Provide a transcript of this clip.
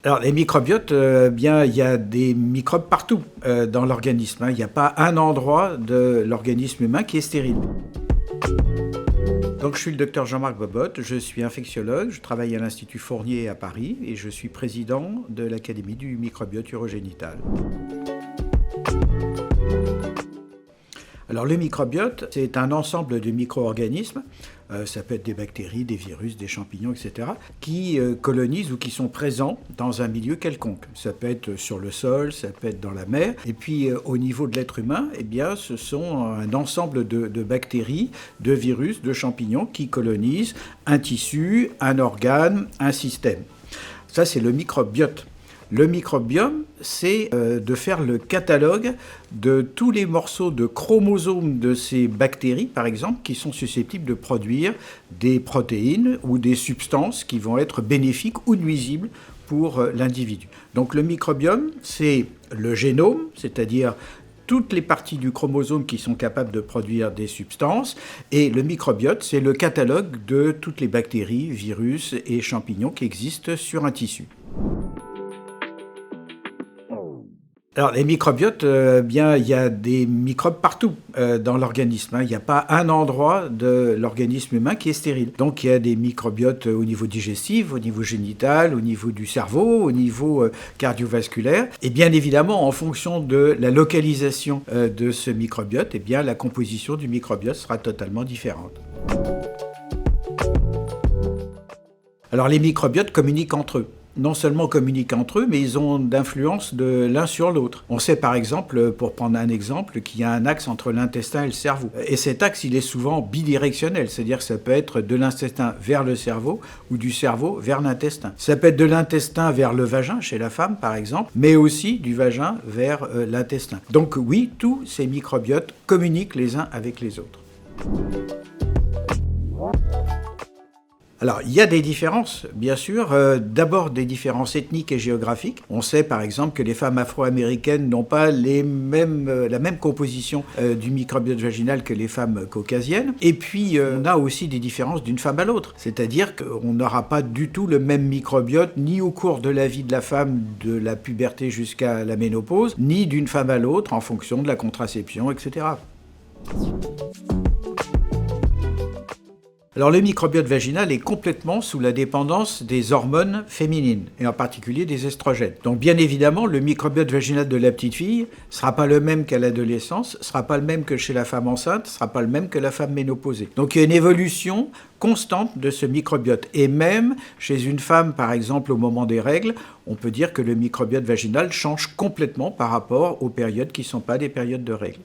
Alors les microbiotes, bien, il y a des microbes partout dans l'organisme, hein. Il n'y a pas un endroit de l'organisme humain qui est stérile. Donc je suis le docteur Jean-Marc Bobotte, je suis infectiologue, je travaille à l'Institut Fournier à Paris et je suis président de l'Académie du microbiote urogénital. Alors le microbiote, c'est un ensemble de micro-organismes, ça peut être des bactéries, des virus, des champignons, etc., qui colonisent ou qui sont présents dans un milieu quelconque. Ça peut être sur le sol, ça peut être dans la mer. Et puis au niveau de l'être humain, eh bien, ce sont un ensemble de bactéries, de virus, de champignons qui colonisent un tissu, un organe, un système. Ça, c'est le microbiote. Le microbiome, c'est de faire le catalogue de tous les morceaux de chromosomes de ces bactéries, par exemple, qui sont susceptibles de produire des protéines ou des substances qui vont être bénéfiques ou nuisibles pour l'individu. Donc le microbiome, c'est le génome, c'est-à-dire toutes les parties du chromosome qui sont capables de produire des substances, et le microbiote, c'est le catalogue de toutes les bactéries, virus et champignons qui existent sur un tissu. Alors les microbiotes, bien, il y a des microbes partout dans l'organisme, hein. Il n'y a pas un endroit de l'organisme humain qui est stérile. Donc il y a des microbiotes au niveau digestif, au niveau génital, au niveau du cerveau, au niveau cardiovasculaire. Et bien évidemment, en fonction de la localisation de ce microbiote, eh bien, la composition du microbiote sera totalement différente. Alors les microbiotes communiquent entre eux. Non seulement communiquent entre eux, mais ils ont d'influence de l'un sur l'autre. On sait par exemple, pour prendre un exemple, qu'il y a un axe entre l'intestin et le cerveau. Et cet axe, il est souvent bidirectionnel, c'est-à-dire que ça peut être de l'intestin vers le cerveau ou du cerveau vers l'intestin. Ça peut être de l'intestin vers le vagin, chez la femme par exemple, mais aussi du vagin vers l'intestin. Donc oui, tous ces microbiotes communiquent les uns avec les autres. Alors, il y a des différences, bien sûr. D'abord, des différences ethniques et géographiques. On sait, par exemple, que les femmes afro-américaines n'ont pas la même composition du microbiote vaginal que les femmes caucasiennes. Et puis, on a aussi des différences d'une femme à l'autre. C'est-à-dire qu'on n'aura pas du tout le même microbiote, ni au cours de la vie de la femme, de la puberté jusqu'à la ménopause, ni d'une femme à l'autre, en fonction de la contraception, etc. Alors le microbiote vaginal est complètement sous la dépendance des hormones féminines, et en particulier des estrogènes. Donc bien évidemment, le microbiote vaginal de la petite fille ne sera pas le même qu'à l'adolescence, ne sera pas le même que chez la femme enceinte, ne sera pas le même que la femme ménopausée. Donc il y a une évolution constante de ce microbiote. Et même chez une femme, par exemple, au moment des règles, on peut dire que le microbiote vaginal change complètement par rapport aux périodes qui ne sont pas des périodes de règles.